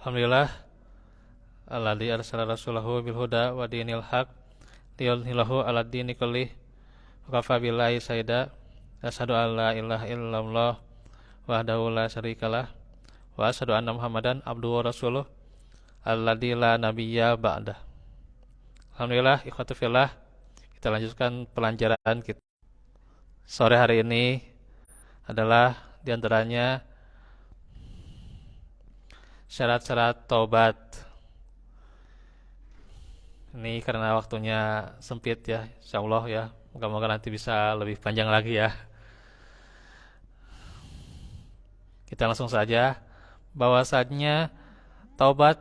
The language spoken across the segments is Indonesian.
Alhamdulillah alladzi arsala rasulahu bil huda wa dinil haq liyudhhirahu 'alad dini kullih wa kafa billahi syahida. Asyhadu an la ilaha illallah wahdahu la syarikalah wa asyhadu anna Muhammadan abduhu wa rasuluh alladzi la nabiyya ba'dah. Alhamdulillah ikhwatu fillah, kita lanjutkan pelajaran kita. Sore hari ini adalah diantaranya syarat-syarat taubat. Ini karena waktunya sempit ya, insyaallah ya. Moga-moga nanti bisa lebih panjang lagi ya. Kita langsung saja, bahwasanya taubat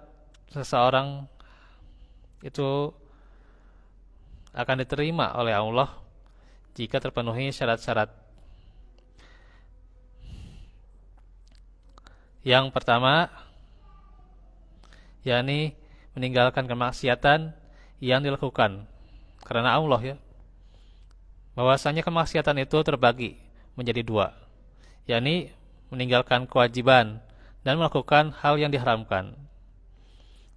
seseorang itu akan diterima oleh Allah jika terpenuhi syarat-syarat. Yang pertama, yakni meninggalkan kemaksiatan yang dilakukan karena Allah ya. Bahwasanya kemaksiatan itu terbagi menjadi dua, yakni meninggalkan kewajiban dan melakukan hal yang diharamkan.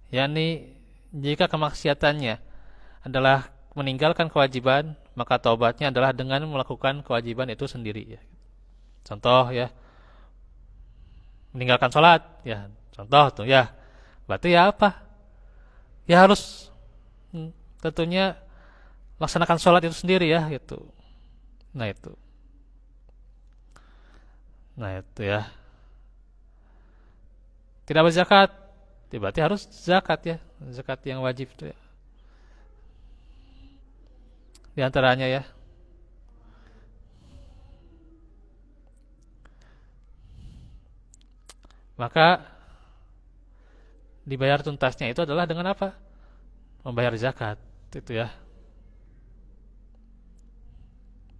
Yakni jika kemaksiatannya adalah meninggalkan kewajiban, maka taubatnya adalah dengan melakukan kewajiban itu sendiri ya. Contoh ya, meninggalkan sholat ya, contoh tuh ya. Berarti ya apa? Ya harus tentunya laksanakan sholat itu sendiri ya gitu. Nah itu. Nah itu ya. Tidak berzakat, ya berarti harus zakat ya. Zakat yang wajib itu ya. Di antaranya ya. Maka dibayar tuntasnya itu adalah dengan apa? Membayar zakat itu ya.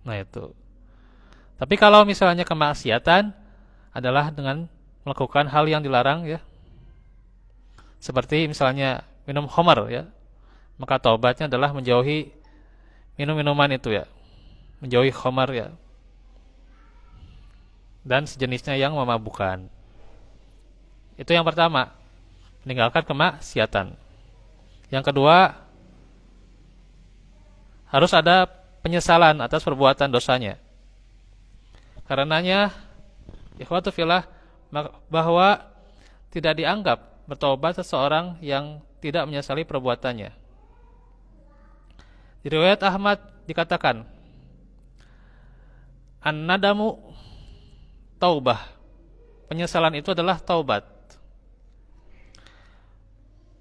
Nah itu. Tapi kalau misalnya kemaksiatan adalah dengan melakukan hal yang dilarang ya. Seperti misalnya minum khamar ya. Maka taubatnya adalah menjauhi minum-minuman itu ya. Menjauhi khamar ya. Dan sejenisnya yang memabukkan. Itu yang pertama, meninggalkan kemaksiatan. Yang kedua, harus ada penyesalan atas perbuatan dosanya. Karenanya, ikhwatu fillah, bahwa tidak dianggap bertobat seseorang yang tidak menyesali perbuatannya. Di riwayat Ahmad dikatakan, an-nadamu taubah. Penyesalan itu adalah taubat.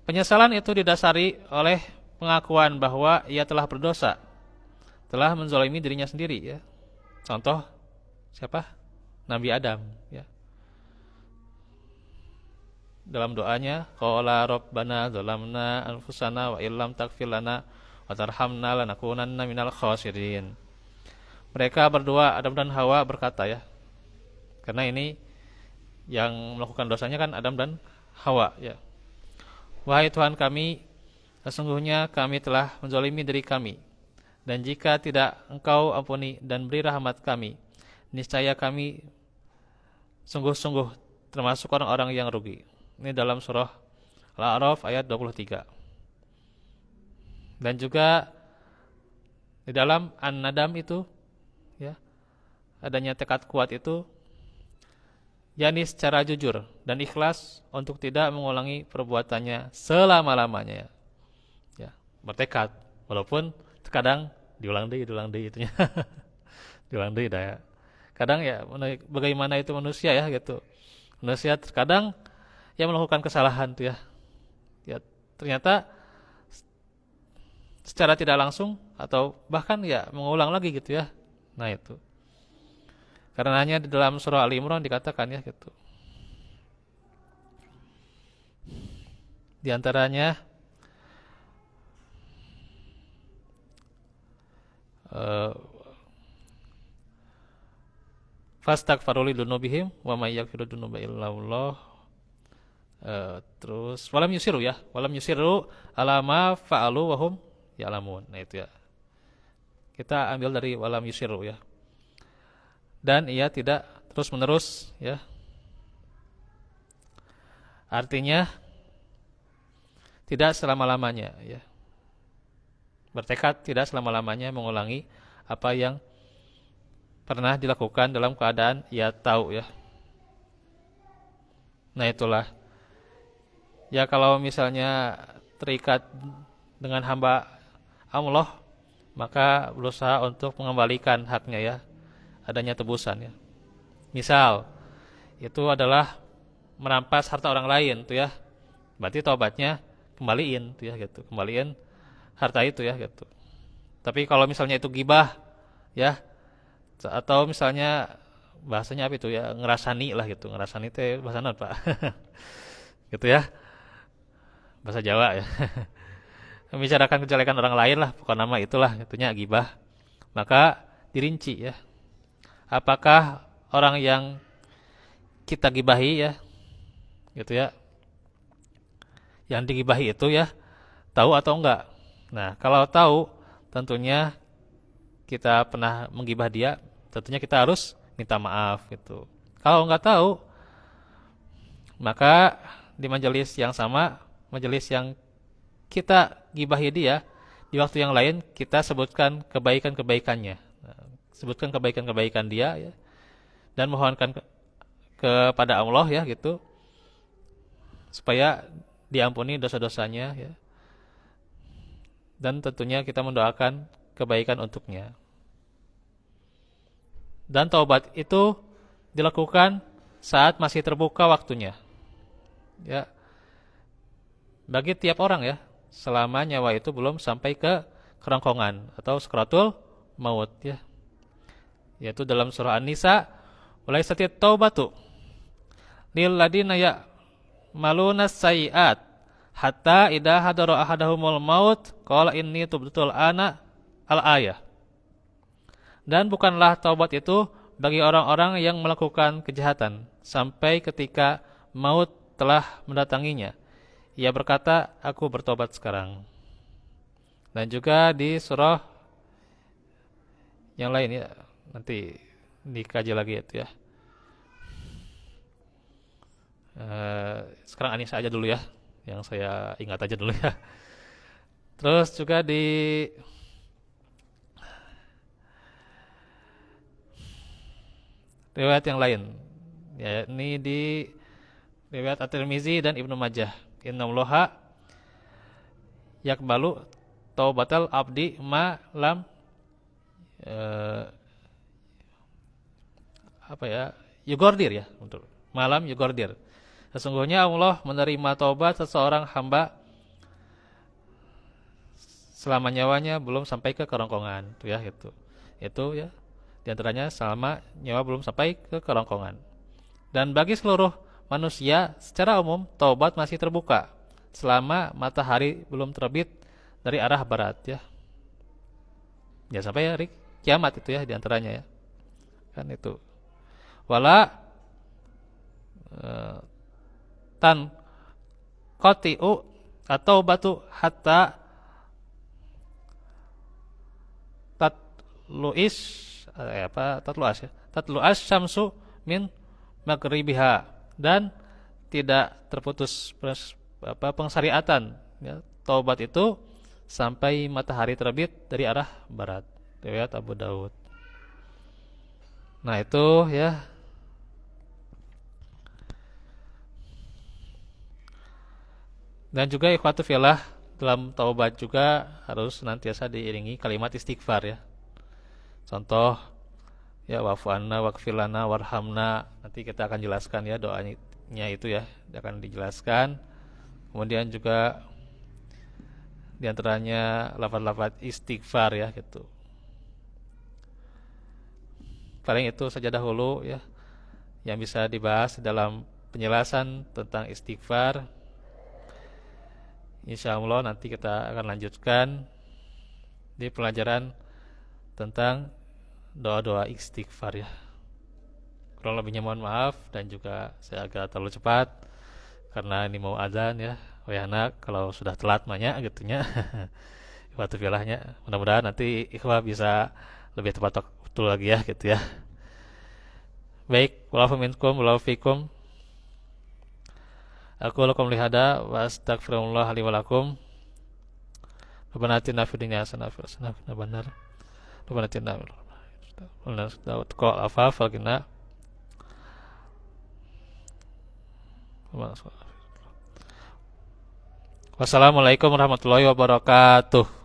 Penyesalan itu didasari oleh pengakuan bahwa ia telah berdosa, telah menzalimi dirinya sendiri ya. Contoh siapa? Nabi Adam ya. Dalam doanya, qala rabbana zalamna anfusana wa illam taghfir lana wa tarhamna lanakunanna minal khasirin. Mereka berdua, Adam dan Hawa, berkata ya. Karena ini yang melakukan dosanya kan Adam dan Hawa ya. Wahai Tuhan kami, sesungguhnya kami telah menzalimi diri kami, dan jika tidak Engkau ampuni dan beri rahmat kami, niscaya kami sungguh-sungguh termasuk orang-orang yang rugi. Ini dalam surah Al-A'raf ayat 23. Dan juga di dalam An-Nadam itu ya, adanya tekad kuat itu, yakni secara jujur dan ikhlas untuk tidak mengulangi perbuatannya selama-lamanya. Ya, bertekad walaupun terkadang diulang deui itunya. Diulang deui dah ya. Kadang ya bagaimana itu manusia ya gitu. Manusia terkadang yang melakukan kesalahan tuh ya. Ya, ternyata secara tidak langsung atau bahkan ya mengulang lagi gitu ya. Nah itu. Karenanya di dalam surah Ali Imran dikatakan ya gitu. Di antaranya fastaghfiru lidzunubihim wa may yaghfiru dzunuba illallah. Terus walam yusiru ya, walam yusiru ala ma fa'alu wa hum ya'lamun. Nah itu ya. Kita ambil dari walam yusiru ya. Dan ia tidak terus-menerus ya. Artinya tidak selama-lamanya ya. Bertekad tidak selama-lamanya mengulangi apa yang pernah dilakukan dalam keadaan ia tahu ya. Nah itulah. Ya kalau misalnya terikat dengan hamba Allah, maka berusaha untuk mengembalikan haknya ya, adanya tebusan ya. Misal itu adalah merampas harta orang lain tuh ya, berarti taubatnya kembaliin tuh ya gitu, kembaliin harta itu ya gitu. Tapi kalau misalnya itu gibah ya, atau misalnya bahasanya apa itu ya, ngerasani lah gitu, ngerasani itu bahasa apa Pak? Gitu ya, bahasa Jawa ya. Membicarakan kejelekan orang lain lah, bukan nama itulah, itunya gibah. Maka dirinci ya, apakah orang yang kita gibahi ya, gitu ya, yang digibahi itu ya, tahu atau enggak. Nah, kalau tahu, tentunya kita pernah menggibah dia, tentunya kita harus minta maaf gitu. Kalau enggak tahu, maka di majelis yang sama, majelis yang kita gibahi dia, di waktu yang lain kita sebutkan kebaikan-kebaikannya. Nah, sebutkan kebaikan-kebaikan dia ya, dan mohonkan kepada Allah ya gitu, supaya diampuni dosa-dosanya ya. Dan tentunya kita mendoakan kebaikan untuknya. Dan taubat itu dilakukan saat masih terbuka waktunya. Ya. Bagi tiap orang ya, selama nyawa itu belum sampai ke kerongkongan atau sakratul maut ya. Yaitu dalam surah An-Nisa, "Walaysati taubatu lil ladina ya'maluna sayyi'at hatta idza hadara ahadahumul maut qala inni tubtul ana al-ayah." Dan bukanlah taubat itu bagi orang-orang yang melakukan kejahatan sampai ketika maut telah mendatanginya. Ia berkata, aku bertobat sekarang. Dan juga di surah yang lain ya, nanti dikaji lagi itu ya. Sekarang Anissa aja dulu ya, yang saya ingat aja dulu ya. Terus juga di riwayat yang lain, ya ini di riwayat At-Tirmizi dan Ibnu Majah. Innallaha yakbalu taubatal abdi ma lam yugordir ya, untuk malam yugordir. Sesungguhnya Allah menerima taubat seseorang hamba selama nyawanya belum sampai ke kerongkongan tuh ya gitu. Itu ya di antaranya selama nyawa belum sampai ke kerongkongan. Dan bagi seluruh manusia secara umum taubat masih terbuka selama matahari belum terbit dari arah barat ya. Ya sampai hari kiamat itu ya di antaranya ya. Kan itu. Wala tan qati'u atau batu hatta tatluis tatluas syamsu min maghribiha, dan tidak terputus pengsyariatan ya, taubat itu sampai matahari terbit dari arah barat. Riwayat Abu Daud. Nah itu ya. Dan juga ikhwatu fillah, dalam taubat juga harus senantiasa diiringi kalimat istighfar ya. Contoh ya, wa'fu anna waghfir lana warhamna, nanti kita akan jelaskan ya doanya itu ya, akan dijelaskan. Kemudian juga diantaranya lafaz-lafaz istighfar ya gitu. Paling itu saja dahulu ya yang bisa dibahas dalam penjelasan tentang istighfar. Insyaallah nanti kita akan lanjutkan di pelajaran tentang doa-doa istighfar ya. Kurang lebihnya mohon maaf, dan juga saya agak terlalu cepat karena ini mau azan ya. Wah anak kalau sudah telat banyak gitunya. Waktu filahnya. Mudah-mudahan nanti ikhwah bisa lebih tepat waktu lagi ya gitu ya. Baik, walafu minkum walafu fikum. Aku lakum lihada wa astaghfirullah li wa lakum. Rabbana atina fid dunya hasanah wa fil akhirati hasanah benar. Rabbana atina afaf wal ghina. Wassalamualaikum warahmatullahi wabarakatuh.